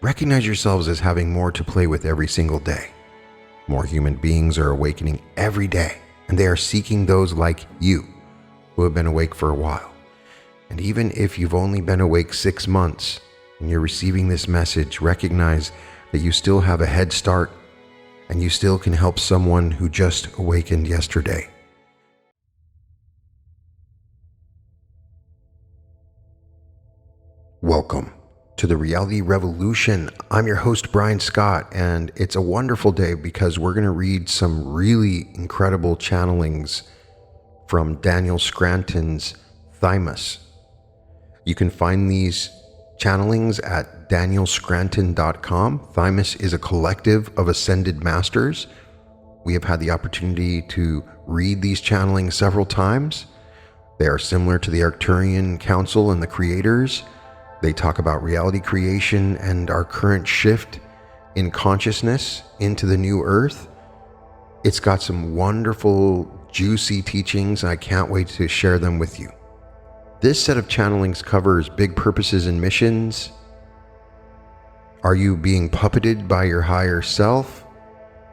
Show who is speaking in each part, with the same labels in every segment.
Speaker 1: Recognize yourselves as having more to play with every single day. More human beings are awakening every day, and they are seeking those like you who have been awake for a while. And even if you've only been awake 6 months and you're receiving this message, recognize that you still have a head start and you still can help someone who just awakened yesterday. Welcome to the Reality Revolution. I'm your host, Brian Scott, and it's a wonderful day because we're going to read some really incredible channelings from Daniel Scranton's Thymus. You can find these channelings at danielscranton.com. Thymus is a collective of ascended masters. We have had the opportunity to read these channelings several times. They are similar to the Arcturian Council and the Creators. They talk about reality creation and our current shift in consciousness into the new earth. It's got some wonderful, juicy teachings, and I can't wait to share them with you. This set of channelings covers big purposes and missions. Are you being puppeted by your higher self?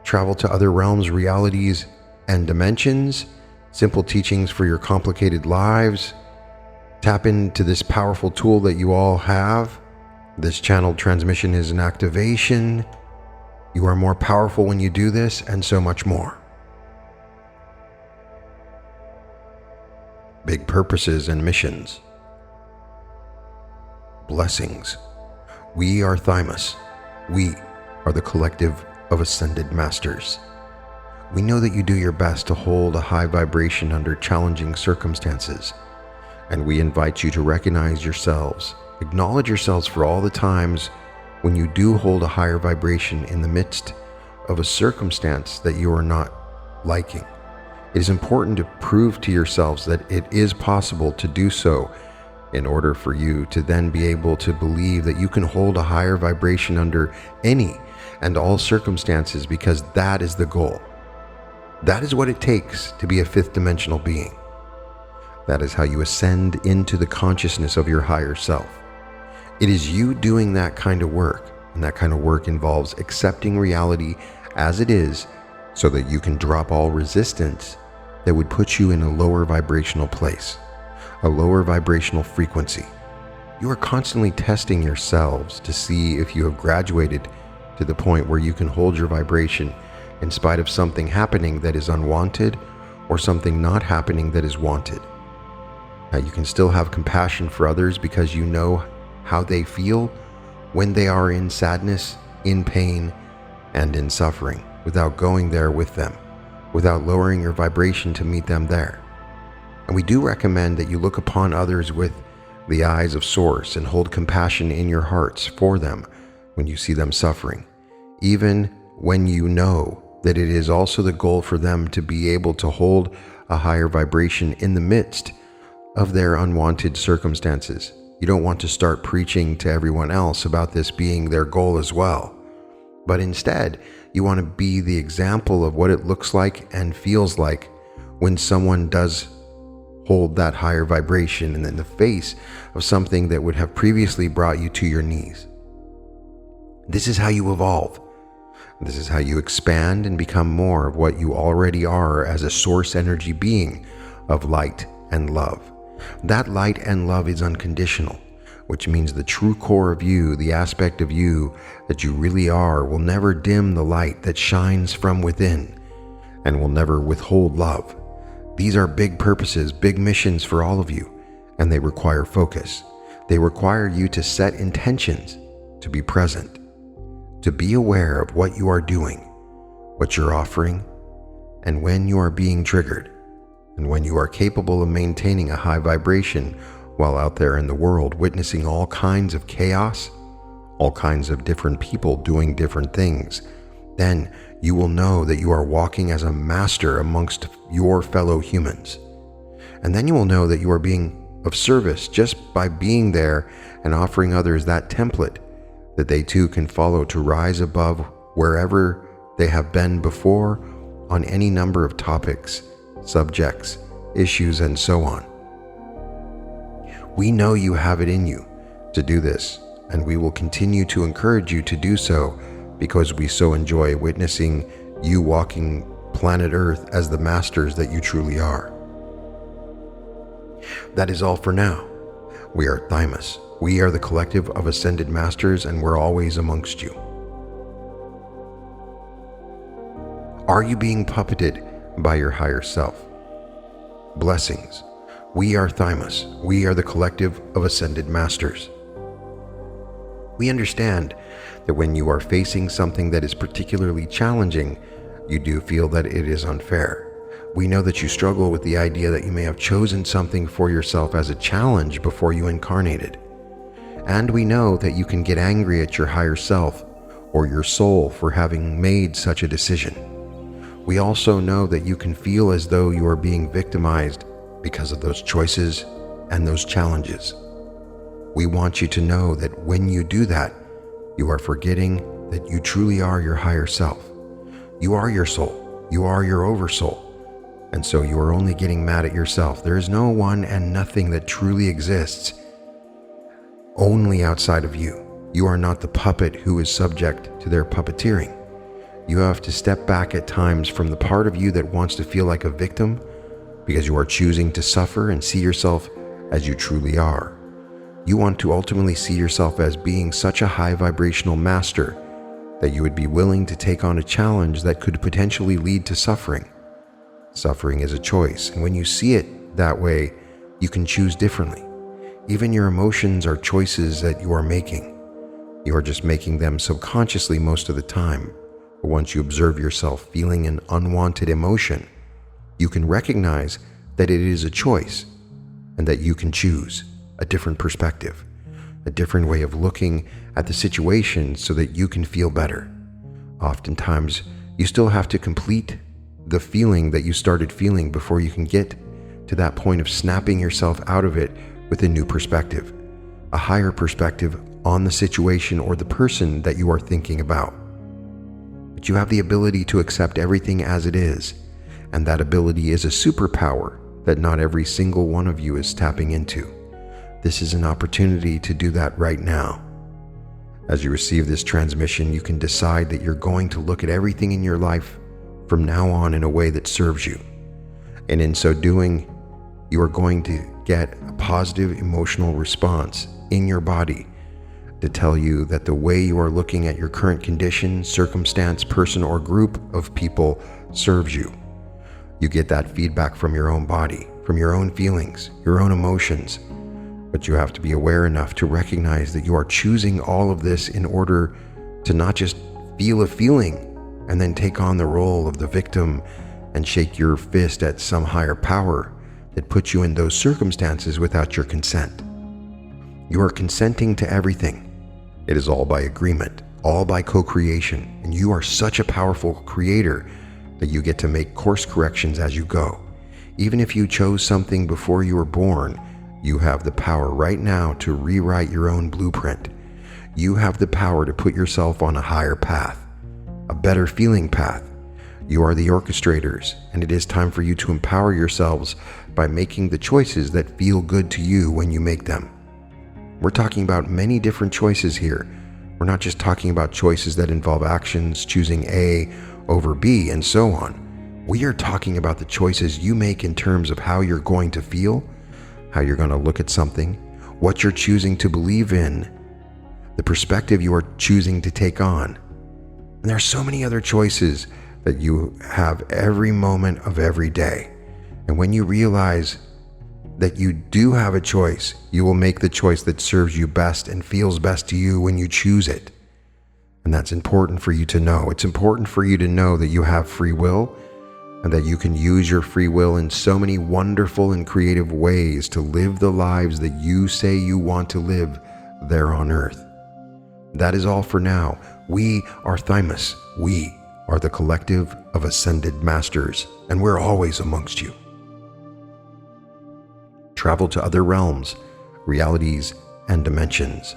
Speaker 1: Travel to other realms, realities, and dimensions. Simple teachings for your complicated lives. Tap into this powerful tool that you all have. This channeled transmission is an activation. You are more powerful when you do this, and so much more. Big purposes and missions. Blessings. We are Thymus. We are the collective of ascended masters. We know that you do your best to hold a high vibration under challenging circumstances. And we invite you to recognize yourselves, acknowledge yourselves for all the times when you do hold a higher vibration in the midst of a circumstance that you are not liking. It is important to prove to yourselves that it is possible to do so in order for you to then be able to believe that you can hold a higher vibration under any and all circumstances, because that is the goal. That is what it takes to be a fifth dimensional being. That is how you ascend into the consciousness of your higher self. It is you doing that kind of work, and that kind of work involves accepting reality as it is so that you can drop all resistance that would put you in a lower vibrational place, a lower vibrational frequency. You are constantly testing yourselves to see if you have graduated to the point where you can hold your vibration in spite of something happening that is unwanted or something not happening that is wanted. Now, you can still have compassion for others because you know how they feel when they are in sadness, in pain, and in suffering, without going there with them, without lowering your vibration to meet them there. And we do recommend that you look upon others with the eyes of Source and hold compassion in your hearts for them when you see them suffering, even when you know that it is also the goal for them to be able to hold a higher vibration in the midst of their unwanted circumstances. You don't want to start preaching to everyone else about this being their goal as well. But instead, you want to be the example of what it looks like and feels like when someone does hold that higher vibration and in the face of something that would have previously brought you to your knees. This is how you evolve. This is how you expand and become more of what you already are as a source energy being of light and love. That light and love is unconditional, which means the true core of you, the aspect of you that you really are, will never dim the light that shines from within and will never withhold love. These are big purposes, big missions for all of you, and they require focus. They require you to set intentions, to be present, to be aware of what you are doing, what you're offering, and when you are being triggered. And when you are capable of maintaining a high vibration while out there in the world witnessing all kinds of chaos, all kinds of different people doing different things, then you will know that you are walking as a master amongst your fellow humans. And then you will know that you are being of service just by being there and offering others that template that they too can follow to rise above wherever they have been before on any number of topics, subjects, issues, and so on. We know you have it in you to do this and we will continue to encourage you to do so because we so enjoy witnessing you walking planet Earth as the masters that you truly are. That is all for now. We are Thymus. We are the collective of ascended masters, and we're always amongst you. Are you being puppeted by your higher self? Blessings. We are Thymus. We are the collective of ascended masters. We understand that when you are facing something that is particularly challenging, you do feel that it is unfair. We know that you struggle with the idea that you may have chosen something for yourself as a challenge before you incarnated. And we know that you can get angry at your higher self or your soul for having made such a decision. We also know that you can feel as though you are being victimized because of those choices and those challenges. We want you to know that when you do that, you are forgetting that you truly are your higher self. You are your soul. You are your oversoul. And so you are only getting mad at yourself. There is no one and nothing that truly exists only outside of you. You are not the puppet who is subject to their puppeteering. You have to step back at times from the part of you that wants to feel like a victim because you are choosing to suffer and see yourself as you truly are. You want to ultimately see yourself as being such a high vibrational master that you would be willing to take on a challenge that could potentially lead to suffering. Suffering is a choice, and when you see it that way, you can choose differently. Even your emotions are choices that you are making. You are just making them subconsciously most of the time. But once you observe yourself feeling an unwanted emotion, you can recognize that it is a choice and that you can choose a different perspective, a different way of looking at the situation so that you can feel better. Oftentimes, you still have to complete the feeling that you started feeling before you can get to that point of snapping yourself out of it with a new perspective, a higher perspective on the situation or the person that you are thinking about. But you have the ability to accept everything as it is, and that ability is a superpower that not every single one of you is tapping into. This is an opportunity to do that right now. As you receive this transmission, you can decide that you're going to look at everything in your life from now on in a way that serves you. And in so doing, you are going to get a positive emotional response in your body to tell you that the way you are looking at your current condition, circumstance, person, or group of people serves you. You get that feedback from your own body, from your own feelings, your own emotions. But you have to be aware enough to recognize that you are choosing all of this in order to not just feel a feeling and then take on the role of the victim and shake your fist at some higher power that puts you in those circumstances without your consent. You are consenting to everything. It is all by agreement, all by co-creation, and you are such a powerful creator that you get to make course corrections as you go. Even if you chose something before you were born, you have the power right now to rewrite your own blueprint. You have the power to put yourself on a higher path, a better feeling path. You are the orchestrators, and it is time for you to empower yourselves by making the choices that feel good to you when you make them. We're talking about many different choices here. We're not just talking about choices that involve actions, choosing A over B, and so on. We are talking about the choices you make in terms of how you're going to feel, how you're going to look at something, what you're choosing to believe in, the perspective you are choosing to take on. And there are so many other choices that you have every moment of every day. And when you realize that you do have a choice, you will make the choice that serves you best and feels best to you when you choose it. And that's important for you to know. It's important for you to know that you have free will and that you can use your free will in so many wonderful and creative ways to live the lives that you say you want to live there on earth. That is all for now. We are Thymus. We are the collective of ascended masters, and we're always amongst you. Travel to other realms, realities, and dimensions.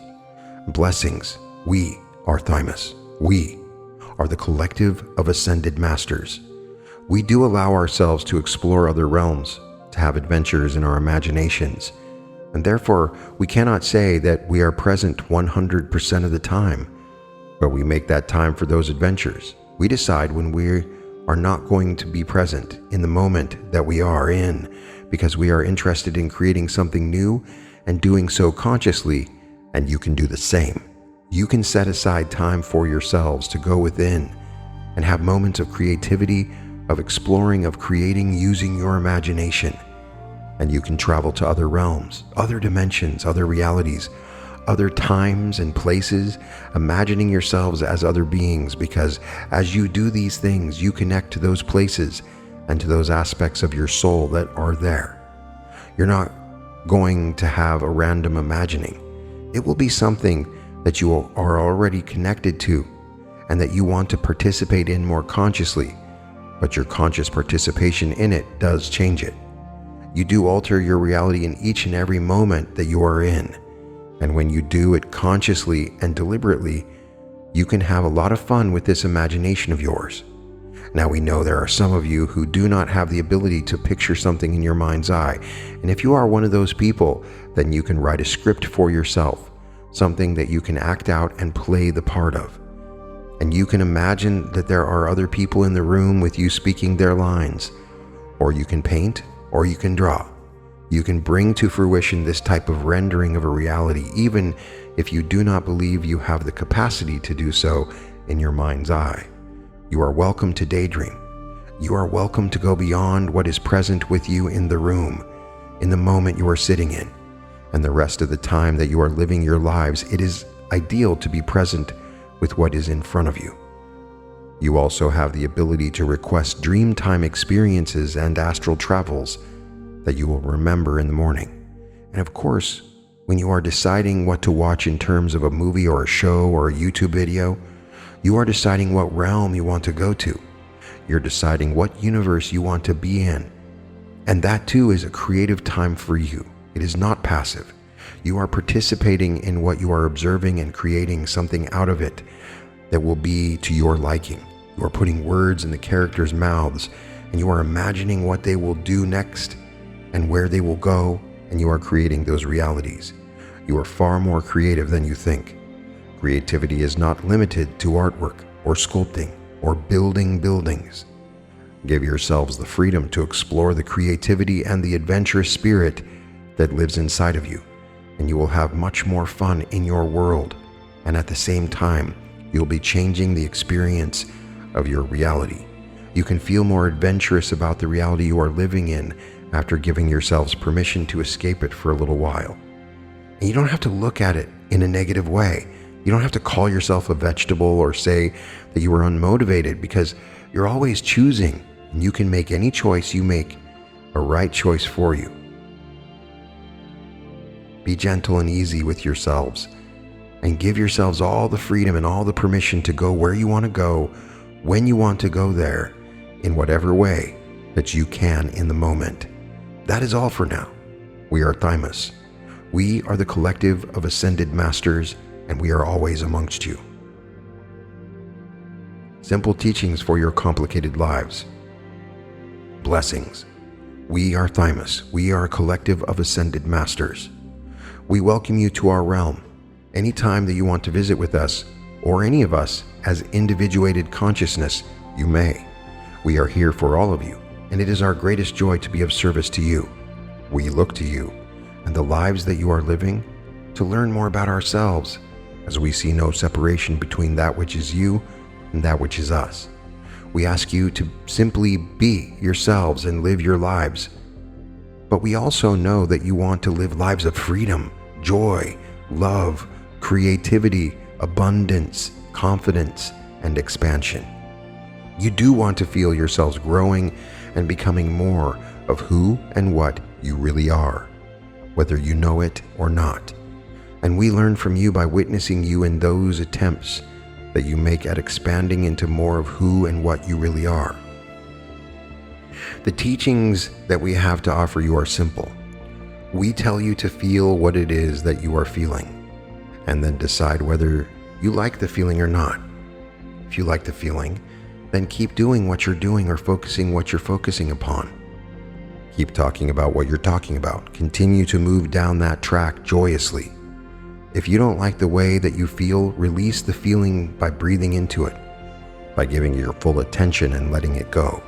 Speaker 1: Blessings. We are Thymus. We are the collective of ascended masters. We do allow ourselves to explore other realms, to have adventures in our imaginations, And therefore, we cannot say that we are present 100% of the time, but we make that time for those adventures. We decide when we are not going to be present in the moment that we are in, because we are interested in creating something new and doing so consciously, and you can do the same. You can set aside time for yourselves to go within and have moments of creativity, of exploring, of creating using your imagination. And you can travel to other realms, other dimensions, other realities, other times and places, imagining yourselves as other beings, because as you do these things, you connect to those places and to those aspects of your soul that are there. You're not going to have a random imagining. It will be something that you are already connected to and that you want to participate in more consciously, but your conscious participation in it does change it. You do alter your reality in each and every moment that you are in. And when you do it consciously and deliberately, you can have a lot of fun with this imagination of yours. Now, we know there are some of you who do not have the ability to picture something in your mind's eye. And if you are one of those people, then you can write a script for yourself, something that you can act out and play the part of. And you can imagine that there are other people in the room with you speaking their lines, or you can paint, or you can draw. You can bring to fruition this type of rendering of a reality, even if you do not believe you have the capacity to do so in your mind's eye. You are welcome to daydream. You are welcome to go beyond what is present with you in the room, in the moment you are sitting in. And the rest of the time that you are living your lives, it is ideal to be present with what is in front of you. You also have the ability to request dream time experiences and astral travels that you will remember in the morning. And of course, when you are deciding what to watch in terms of a movie or a show or a YouTube video, you are deciding what realm you want to go to. You're deciding what universe you want to be in. And that too is a creative time for you. It is not passive. You are participating in what you are observing and creating something out of it that will be to your liking. You are putting words in the characters' mouths, and you are imagining what they will do next and where they will go, and you are creating those realities. You are far more creative than you think. Creativity is not limited to artwork or sculpting or building buildings. Give yourselves the freedom to explore the creativity and the adventurous spirit that lives inside of you, and you will have much more fun in your world, and at the same time, you'll be changing the experience of your reality. You can feel more adventurous about the reality you are living in after giving yourselves permission to escape it for a little while. And you don't have to look at it in a negative way. You don't have to call yourself a vegetable or say that you are unmotivated, because you're always choosing, and you can make any choice you make a right choice for you. Be gentle and easy with yourselves, and give yourselves all the freedom and all the permission to go where you want to go, when you want to go there, in whatever way that you can in the moment. That is all for now. We are Thymus. We are the collective of ascended masters, and we are always amongst you. Simple teachings for your complicated lives. Blessings. We are Thymus. We are a collective of ascended masters. We welcome you to our realm. Anytime that you want to visit with us, or any of us as individuated consciousness, you may. We are here for all of you, and it is our greatest joy to be of service to you. We look to you and the lives that you are living to learn more about ourselves, as we see no separation between that which is you and that which is us. We ask you to simply be yourselves and live your lives. But we also know that you want to live lives of freedom, joy, love, creativity, abundance, confidence, and expansion. You do want to feel yourselves growing and becoming more of who and what you really are, whether you know it or not. And we learn from you by witnessing you in those attempts that you make at expanding into more of who and what you really are. The teachings that we have to offer you are simple. We tell you to feel what it is that you are feeling, and then decide whether you like the feeling or not. If you like the feeling, then keep doing what you're doing or focusing what you're focusing upon. Keep talking about what you're talking about. Continue to move down that track joyously. If you don't like the way that you feel, release the feeling by breathing into it, by giving your full attention and letting it go.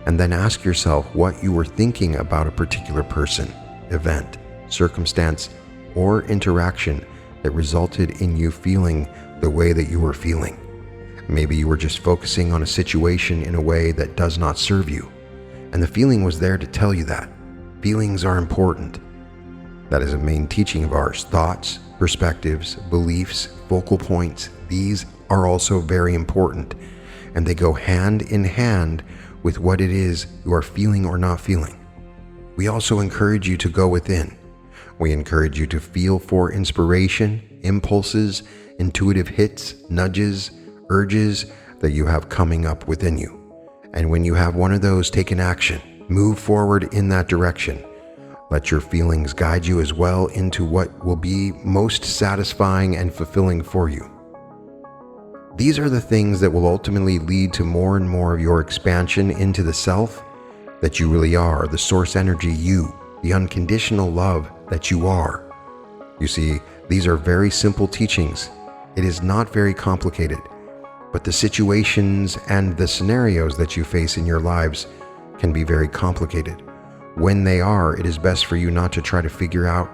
Speaker 1: And then ask yourself what you were thinking about a particular person, event, circumstance, or interaction that resulted in you feeling the way that you were feeling. Maybe you were just focusing on a situation in a way that does not serve you, and the feeling was there to tell you that. Feelings are important. That is a main teaching of ours. Thoughts, perspectives, beliefs, focal points, these are also very important, and they go hand in hand with what it is you are feeling or not feeling. We also encourage you to go within. We encourage you to feel for inspiration, impulses, intuitive hits, nudges, urges that you have coming up within you. And when you have one of those, take an action. Move forward in that direction. Let your feelings guide you as well into what will be most satisfying and fulfilling for you. These are the things that will ultimately lead to more and more of your expansion into the self that you really are, the source energy you, the unconditional love that you are. You see, these are very simple teachings. It is not very complicated, but the situations and the scenarios that you face in your lives can be very complicated. When they are, it is best for you not to try to figure out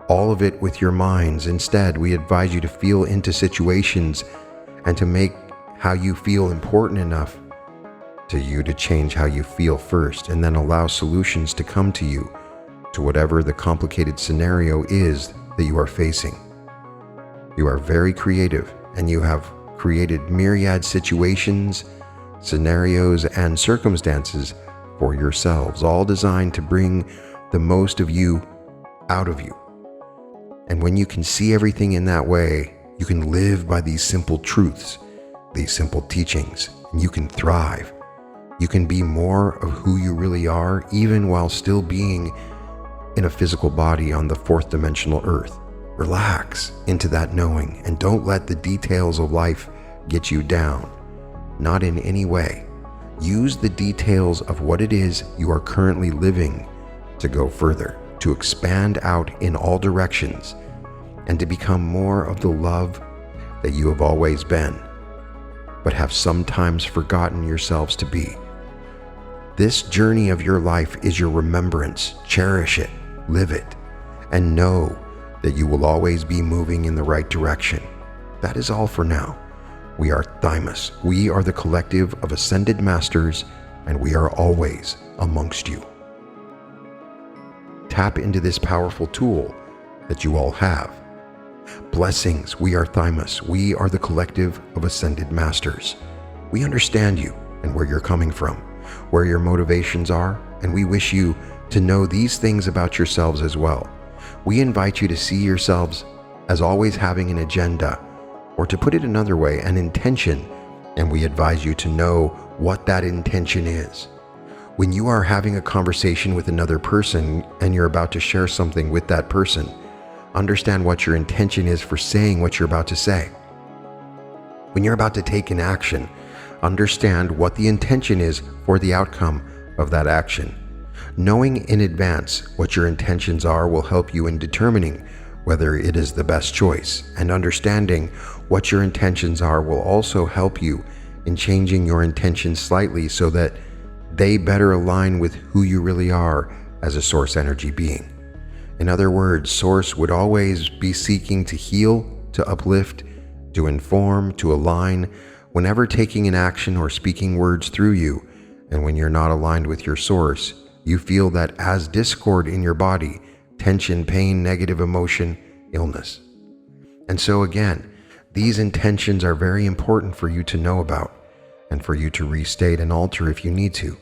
Speaker 1: all of it with your minds. Instead, we advise you to feel into situations and to make how you feel important enough to you to change how you feel first, and then allow solutions to come to you to whatever the complicated scenario is that you are facing. You are very creative, and you have created myriad situations, scenarios, and circumstances for yourselves, all designed to bring the most of you out of you. And when you can see everything in that way, you can live by these simple truths, these simple teachings, and you can thrive. You can be more of who you really are, even while still being in a physical body on the fourth dimensional earth. Relax into that knowing, and don't let the details of life get you down. Not in any way. Use the details of what it is you are currently living to go further, to expand out in all directions, and to become more of the love that you have always been, but have sometimes forgotten yourselves to be. This journey of your life is your remembrance. Cherish it, live it, and know that you will always be moving in the right direction. That is all for now. We are Thymus. We are the collective of ascended masters, and we are always amongst you. Tap into this powerful tool that you all have. Blessings. We are Thymus. We are the collective of ascended masters. We understand you and where you're coming from, where your motivations are, and we wish you to know these things about yourselves as well. We invite you to see yourselves as always having an agenda, or to put it another way, an intention, and we advise you to know what that intention is. When you are having a conversation with another person and you're about to share something with that person, understand what your intention is for saying what you're about to say. When you're about to take an action, understand what the intention is for the outcome of that action. Knowing in advance what your intentions are will help you in determining whether it is the best choice, and understanding what your intentions are will also help you in changing your intentions slightly so that they better align with who you really are as a source energy being. In other words, Source would always be seeking to heal, to uplift, to inform, to align, whenever taking an action or speaking words through you. And when you're not aligned with your Source, you feel that as discord in your body, tension, pain, negative emotion, illness. And so again, these intentions are very important for you to know about, and for you to restate and alter if you need to.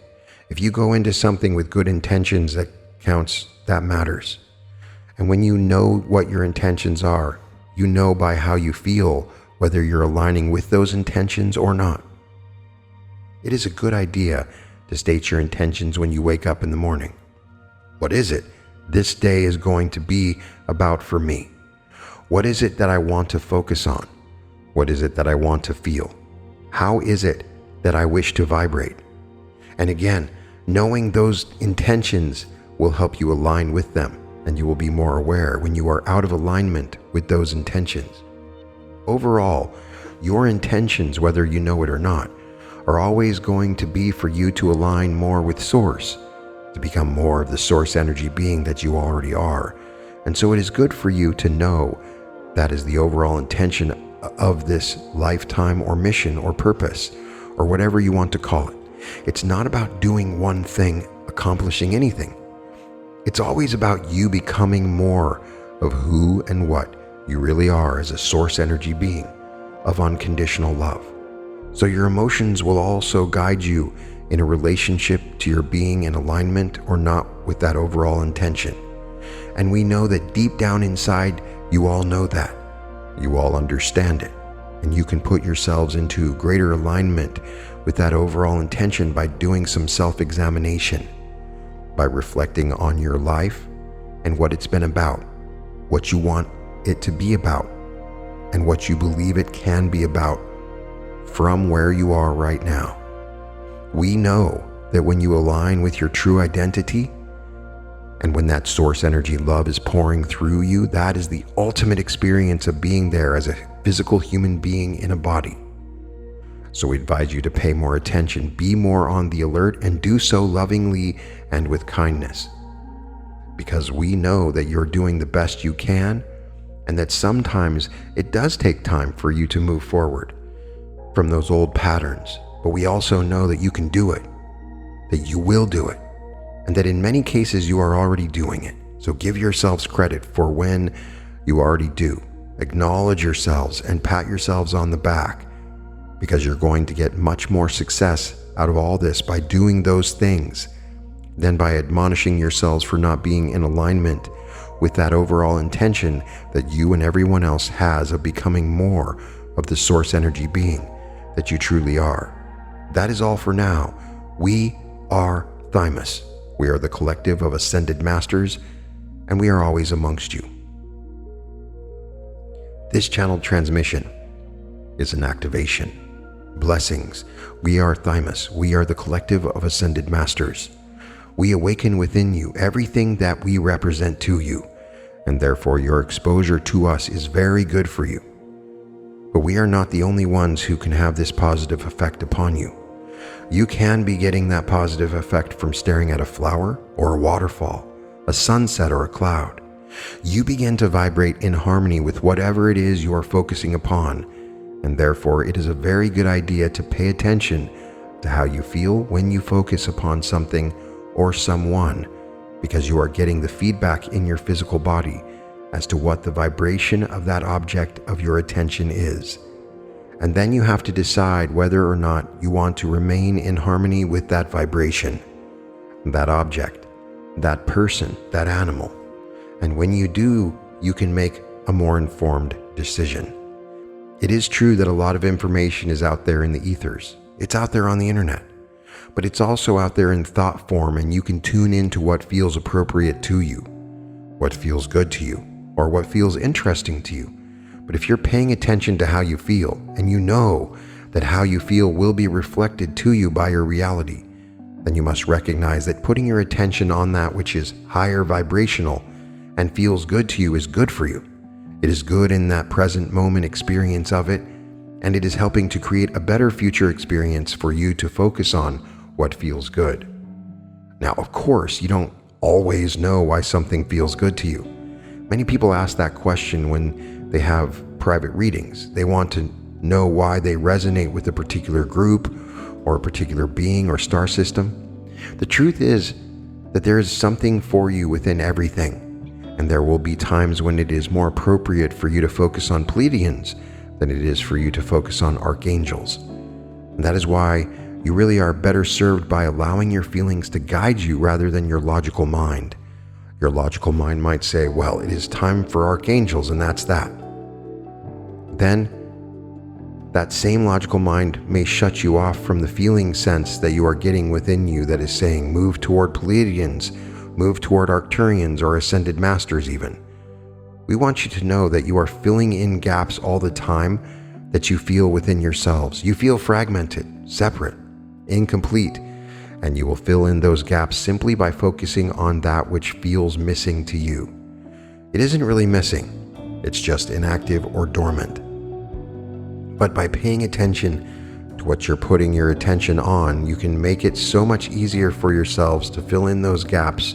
Speaker 1: If you go into something with good intentions, that counts, that matters. And when you know what your intentions are, you know by how you feel whether you're aligning with those intentions or not. It is a good idea to state your intentions when you wake up in the morning. What is it this day is going to be about for me? What is it that I want to focus on? What is it that I want to feel? How is it that I wish to vibrate? And again, Knowing those intentions will help you align with them, and you will be more aware when you are out of alignment with those intentions. Overall, your intentions, whether you know it or not, are always going to be for you to align more with Source, to become more of the Source energy being that you already are. And so it is good for you to know that is the overall intention of this lifetime or mission or purpose, or whatever you want to call it. It's not about doing one thing, accomplishing anything. It's always about you becoming more of who and what you really are as a Source energy being of unconditional love. So your emotions will also guide you in a relationship to your being in alignment or not with that overall intention. And we know that deep down inside, you all know that. You all understand it. And you can put yourselves into greater alignment with that overall intention by doing some self-examination, by reflecting on your life and what it's been about, what you want it to be about, and what you believe it can be about from where you are right now. We know that when you align with your true identity, and when that Source energy love is pouring through you, that is the ultimate experience of being there as a physical human being in a body. So we advise you to pay more attention, be more on the alert, and do so lovingly and with kindness. Because we know that you're doing the best you can, and that sometimes it does take time for you to move forward from those old patterns. But we also know that you can do it, that you will do it, and that in many cases you are already doing it. So give yourselves credit for when you already do. Acknowledge yourselves and pat yourselves on the back, because you're going to get much more success out of all this by doing those things than by admonishing yourselves for not being in alignment with that overall intention that you and everyone else has of becoming more of the Source energy being that you truly are. That is all for now. We are Thymus. We are the collective of ascended masters, and we are always amongst you. This channeled transmission is an activation. Blessings. We are Thymus. We are the collective of ascended masters. We awaken within you everything that we represent to you, and therefore your exposure to us is very good for you. But we are not the only ones who can have this positive effect upon you. You can be getting that positive effect from staring at a flower or a waterfall, a sunset or a cloud. You begin to vibrate in harmony with whatever it is you are focusing upon, and therefore it is a very good idea to pay attention to how you feel when you focus upon something or someone, because you are getting the feedback in your physical body as to what the vibration of that object of your attention is. And then you have to decide whether or not you want to remain in harmony with that vibration, that object, that person, that animal. And when you do, you can make a more informed decision. It is true that a lot of information is out there in the ethers. It's out there on the internet. But it's also out there in thought form, and you can tune into what feels appropriate to you, what feels good to you, or what feels interesting to you. But if you're paying attention to how you feel, and you know that how you feel will be reflected to you by your reality, then you must recognize that putting your attention on that which is higher vibrational and feels good to you is good for you. It is good in that present moment experience of it, and it is helping to create a better future experience for you to focus on what feels good. Now, of course, you don't always know why something feels good to you. Many people ask that question when they have private readings. They want to know why they resonate with a particular group or a particular being or star system. The truth is that there is something for you within everything, and there will be times when it is more appropriate for you to focus on Pleiadians than it is for you to focus on archangels. And that is why you really are better served by allowing your feelings to guide you rather than your logical mind. Your logical mind might say, well, it is time for archangels, and that's that. Then, that same logical mind may shut you off from the feeling sense that you are getting within you that is saying, move toward Pleiadians, move toward Arcturians or Ascended Masters even. We want you to know that you are filling in gaps all the time that you feel within yourselves. You feel fragmented, separate, incomplete, and you will fill in those gaps simply by focusing on that which feels missing to you. It isn't really missing, it's just inactive or dormant. But by paying attention to what you're putting your attention on, you can make it so much easier for yourselves to fill in those gaps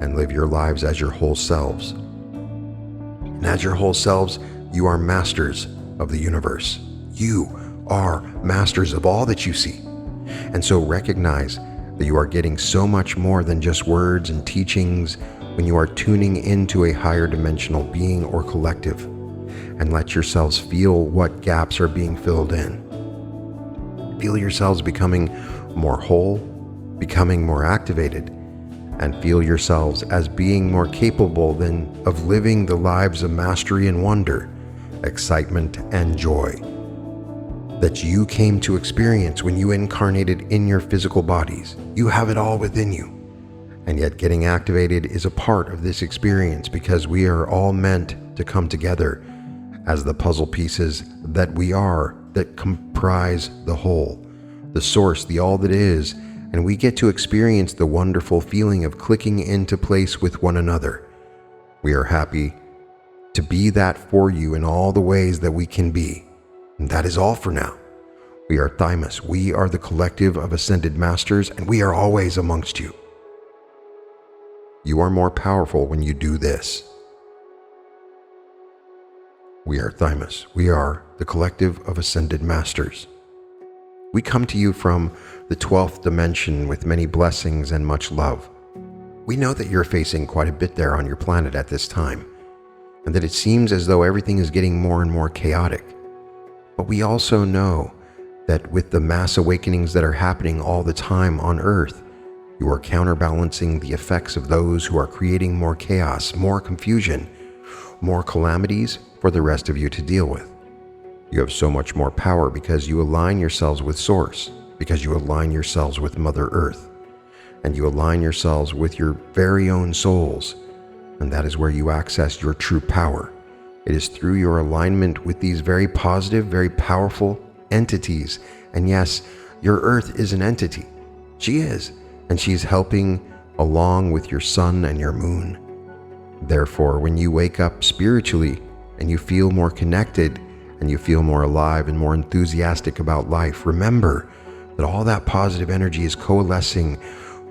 Speaker 1: and live your lives as your whole selves. And as your whole selves, you are masters of the universe. You are masters of all that you see. And so recognize that you are getting so much more than just words and teachings when you are tuning into a higher dimensional being or collective, and let yourselves feel what gaps are being filled in. Feel yourselves becoming more whole, becoming more activated, and feel yourselves as being more capable of living the lives of mastery and wonder, excitement and joy that you came to experience when you incarnated in your physical bodies. You have it all within you. And yet getting activated is a part of this experience, because we are all meant to come together as the puzzle pieces that we are, that comprise the whole, the source, the all that is, and we get to experience the wonderful feeling of clicking into place with one another. We are happy to be that for you in all the ways that we can be. And that is all for now. We are Thymus. We are the collective of ascended masters, and we are always amongst you. You are more powerful when you do this. We are Thymus. We are the collective of ascended masters. We come to you from the 12th dimension with many blessings and much love. We know that you're facing quite a bit there on your planet at this time, and that it seems as though everything is getting more and more chaotic. But we also know that with the mass awakenings that are happening all the time on Earth, you are counterbalancing the effects of those who are creating more chaos, more confusion, more calamities for the rest of you to deal with. You have so much more power because you align yourselves with Source, because you align yourselves with Mother Earth, and you align yourselves with your very own souls, and that is where you access your true power. It is through your alignment with these very positive, very powerful entities. And yes, your Earth is an entity. She is, and she's helping along with your sun and your moon. Therefore, when you wake up spiritually and you feel more connected and you feel more alive and more enthusiastic about life, remember that all that positive energy is coalescing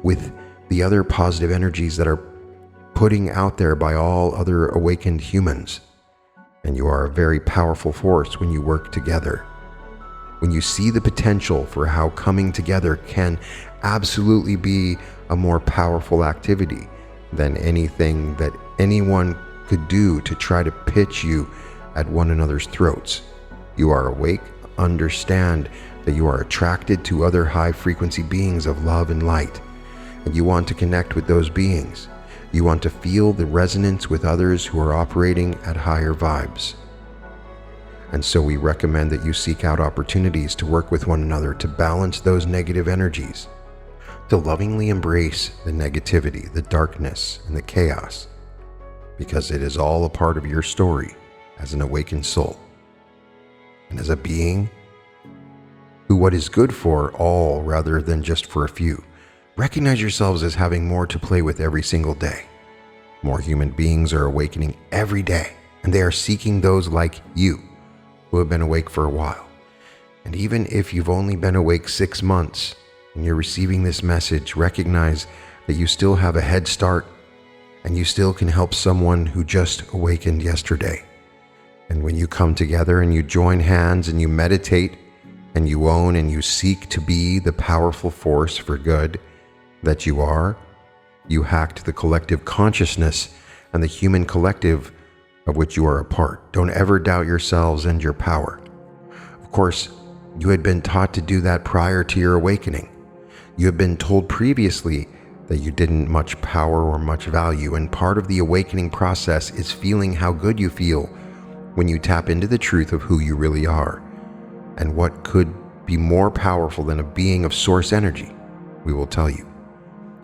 Speaker 1: with the other positive energies that are putting out there by all other awakened humans. And you are a very powerful force when you work together. When you see the potential for how coming together can absolutely be a more powerful activity than anything that anyone could do to try to pitch you at one another's throats. You are awake, understand that you are attracted to other high-frequency beings of love and light, and you want to connect with those beings. You want to feel the resonance with others who are operating at higher vibes. And so we recommend that you seek out opportunities to work with one another to balance those negative energies, to lovingly embrace the negativity, the darkness, and the chaos, because it is all a part of your story as an awakened soul, and as a being who what is good for all rather than just for a few. Recognize yourselves as having more to play with every single day. More human beings are awakening every day, and they are seeking those like you who have been awake for a while. And even if you've only been awake 6 months and you're receiving this message, recognize that you still have a head start, and you still can help someone who just awakened yesterday. And when you come together and you join hands and you meditate and you own and you seek to be the powerful force for good that you are, you hacked the collective consciousness and the human collective of which you are a part. Don't ever doubt yourselves and your power. Of course, you had been taught to do that prior to your awakening. You have been told previously that you didn't much power or much value, and part of the awakening process is feeling how good you feel when you tap into the truth of who you really are. And what could be more powerful than a being of source energy? We will tell you.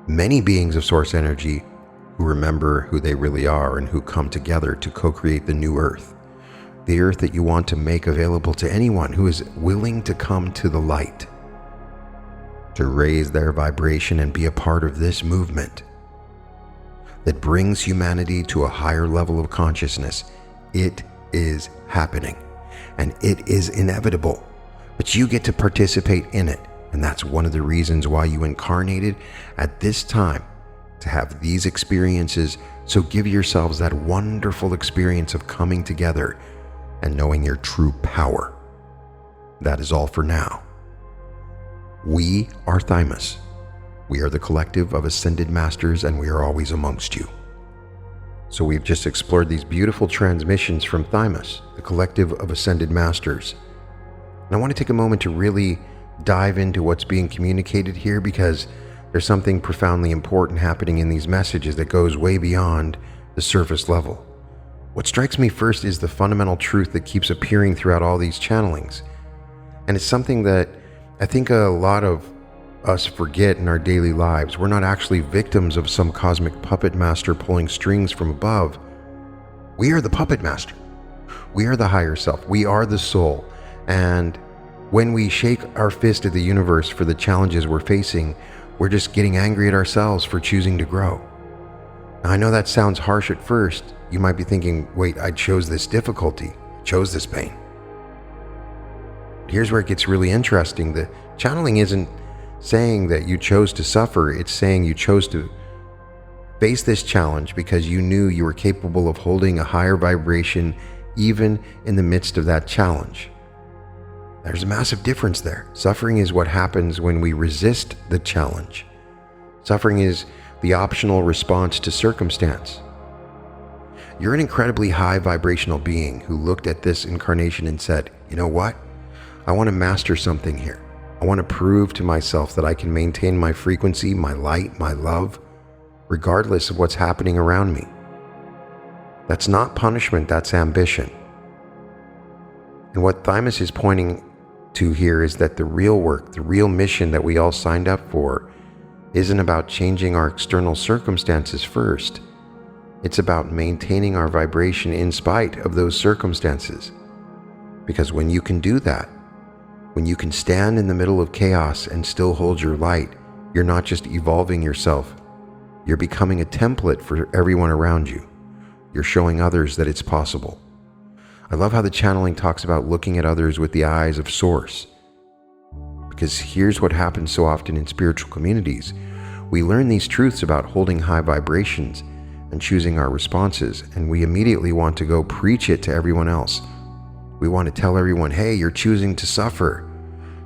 Speaker 1: Many beings of source energy who remember who they really are and who come together to co-create the new earth. The earth that you want to make available to anyone who is willing to come to the light, to raise their vibration and be a part of this movement that brings humanity to a higher level of consciousness. It is happening, and it is inevitable, but you get to participate in it. And that's one of the reasons why you incarnated at this time, to have these experiences. So give yourselves that wonderful experience of coming together and knowing your true power. That is all for now. We are Thymus. We are the collective of ascended masters, and we are always amongst you. So we've just explored these beautiful transmissions from Thymus, the collective of ascended masters. And I want to take a moment to really dive into what's being communicated here, because there's something profoundly important happening in these messages that goes way beyond the surface level. What strikes me first is the fundamental truth that keeps appearing throughout all these channelings. And it's something that I think a lot of us forget in our daily lives. We're not actually victims of some cosmic puppet master pulling strings from above. We are the puppet master. We are the higher self. We are the soul. And when we shake our fist at the universe for the challenges we're facing, we're just getting angry at ourselves for choosing to grow. Now, I know that sounds harsh at first. You might be thinking, wait, I chose this difficulty, I chose this pain. Here's where it gets really interesting. The channeling isn't saying that you chose to suffer. It's saying you chose to face this challenge because you knew you were capable of holding a higher vibration even in the midst of that challenge. There's a massive difference there. Suffering is what happens when we resist the challenge. Suffering is the optional response to circumstance. You're an incredibly high vibrational being who looked at this incarnation and said, you know what? I want to master something here. I want to prove to myself that I can maintain my frequency, my light, my love, regardless of what's happening around me. That's not punishment, that's ambition. And what Thymus is pointing to here is that the real work, the real mission that we all signed up for, isn't about changing our external circumstances first. It's about maintaining our vibration in spite of those circumstances. Because when you can do that, when you can stand in the middle of chaos and still hold your light, you're not just evolving yourself, you're becoming a template for everyone around you. You're showing others that it's possible. I love how the channeling talks about looking at others with the eyes of Source. Because here's what happens so often in spiritual communities. We learn these truths about holding high vibrations and choosing our responses, and we immediately want to go preach it to everyone else. We want to tell everyone, hey, you're choosing to suffer.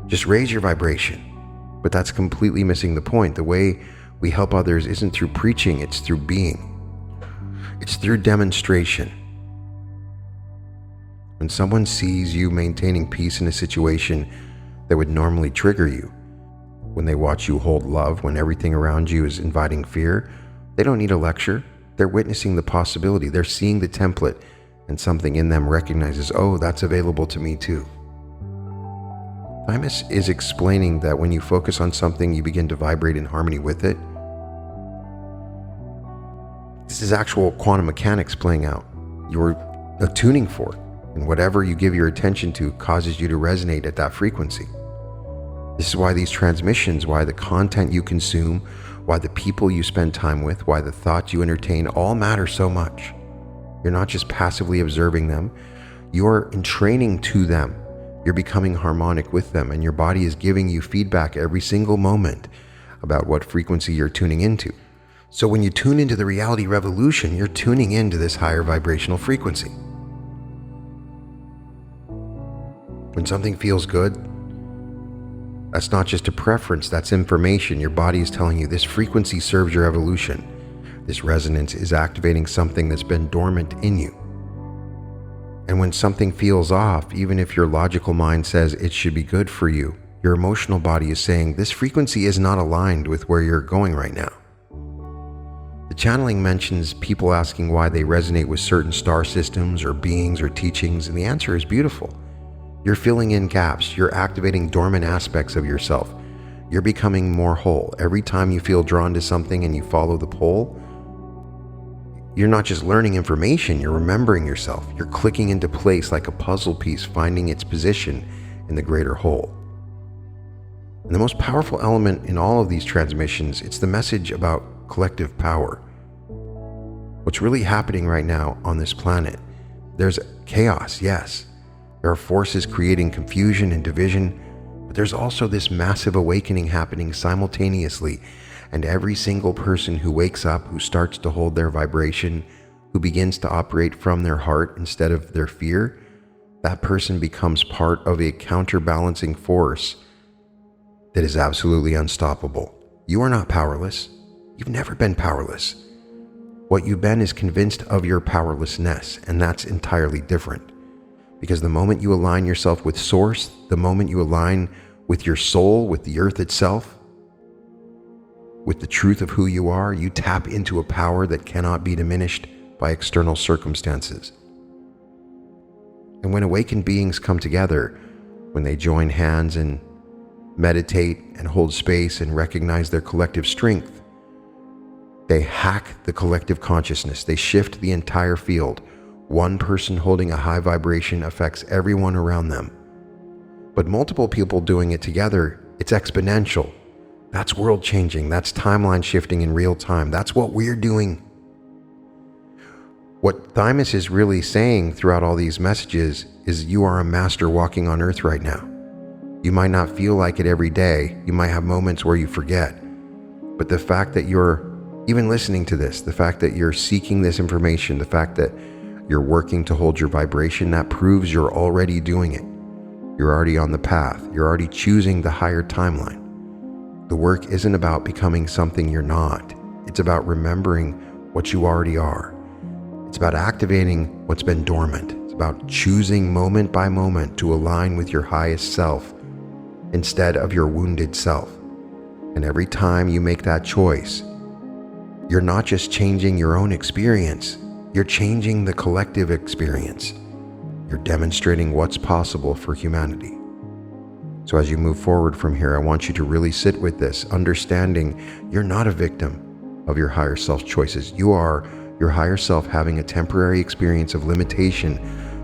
Speaker 1: Just raise your vibration. But that's completely missing the point. The way we help others isn't through preaching, it's through being. It's through demonstration. When someone sees you maintaining peace in a situation that would normally trigger you, when they watch you hold love when everything around you is inviting fear, they don't need a lecture. They're witnessing the possibility. They're seeing the template, and something in them recognizes, oh, that's available to me too. Thymus is explaining that when you focus on something, you begin to vibrate in harmony with it. This is actual quantum mechanics playing out. You're attuning for it, and whatever you give your attention to causes you to resonate at that frequency. This is why these transmissions, why the content you consume, why the people you spend time with, why the thoughts you entertain all matter so much. You're not just passively observing them, you're entraining to them. You're becoming harmonic with them, and your body is giving you feedback every single moment about what frequency you're tuning into. So when you tune into the reality revolution, you're tuning into this higher vibrational frequency. When something feels good, that's not just a preference, that's information. Your body is telling you this frequency serves your evolution. This resonance is activating something that's been dormant in you. And when something feels off, even if your logical mind says it should be good for you, your emotional body is saying this frequency is not aligned with where you're going right now. The channeling mentions people asking why they resonate with certain star systems or beings or teachings, and the answer is beautiful. You're filling in gaps. You're activating dormant aspects of yourself. You're becoming more whole. Every time you feel drawn to something and you follow the pull, you're not just learning information, you're remembering yourself. You're clicking into place like a puzzle piece, finding its position in the greater whole. And the most powerful element in all of these transmissions, it's the message about collective power. What's really happening right now on this planet, there's chaos, yes. There are forces creating confusion and division, but there's also this massive awakening happening simultaneously. And every single person who wakes up, who starts to hold their vibration, who begins to operate from their heart instead of their fear, that person becomes part of a counterbalancing force that is absolutely unstoppable. You are not powerless. You've never been powerless. What you've been is convinced of your powerlessness, and that's entirely different. Because the moment you align yourself with Source, the moment you align with your soul, with the earth itself, with the truth of who you are, you tap into a power that cannot be diminished by external circumstances. And when awakened beings come together, when they join hands and meditate and hold space and recognize their collective strength, they hack the collective consciousness. They shift the entire field. One person holding a high vibration affects everyone around them. But multiple people doing it together, it's exponential. That's world changing. That's timeline shifting in real time. That's what we're doing. What Thymus is really saying throughout all these messages is you are a master walking on earth right now. You might not feel like it every day. You might have moments where you forget. But the fact that you're even listening to this, the fact that you're seeking this information, the fact that you're working to hold your vibration, that proves you're already doing it. You're already on the path. You're already choosing the higher timeline. The work isn't about becoming something you're not. It's about remembering what you already are. It's about activating what's been dormant. It's about choosing moment by moment to align with your highest self instead of your wounded self. And every time you make that choice, you're not just changing your own experience, you're changing the collective experience. You're demonstrating what's possible for humanity. So as you move forward from here, I want you to really sit with this, understanding you're not a victim of your higher self's choices. You are your higher self having a temporary experience of limitation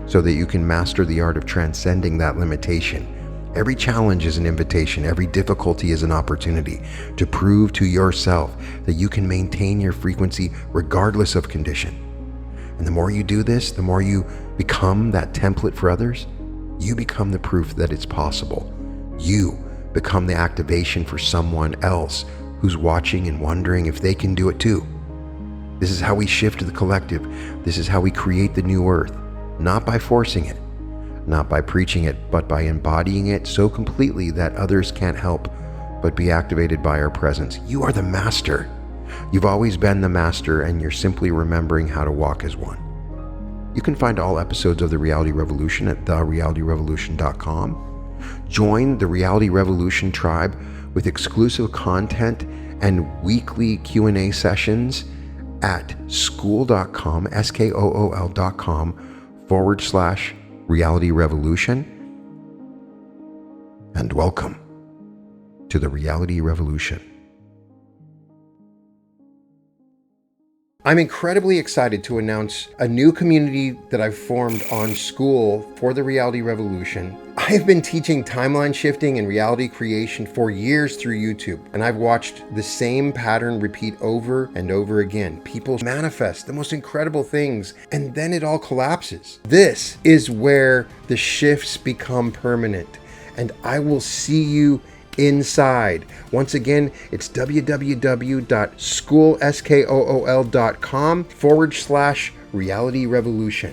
Speaker 1: so that you can master the art of transcending that limitation. Every challenge is an invitation. Every difficulty is an opportunity to prove to yourself that you can maintain your frequency regardless of condition. And the more you do this, the more you become that template for others, you become the proof that it's possible. You become the activation for someone else who's watching and wondering if they can do it too. This is how we shift the collective. This is how we create the new earth, not by forcing it, not by preaching it, but by embodying it so completely that others can't help but be activated by our presence. You are the master. You've always been the master, and you're simply remembering how to walk as one. You can find all episodes of The Reality Revolution at therealityrevolution.com. Join the Reality Revolution tribe with exclusive content and weekly Q&A sessions at school.com, SKOOL.com/Reality Revolution. And welcome to the Reality Revolution. I'm incredibly excited to announce a new community that I've formed on School for the Reality Revolution. I have been teaching timeline shifting and reality creation for years through YouTube, and I've watched the same pattern repeat over and over again. People manifest the most incredible things, and then it all collapses. This is where the shifts become permanent, and I will see you inside. Once again, it's www.school.com/Reality Revolution.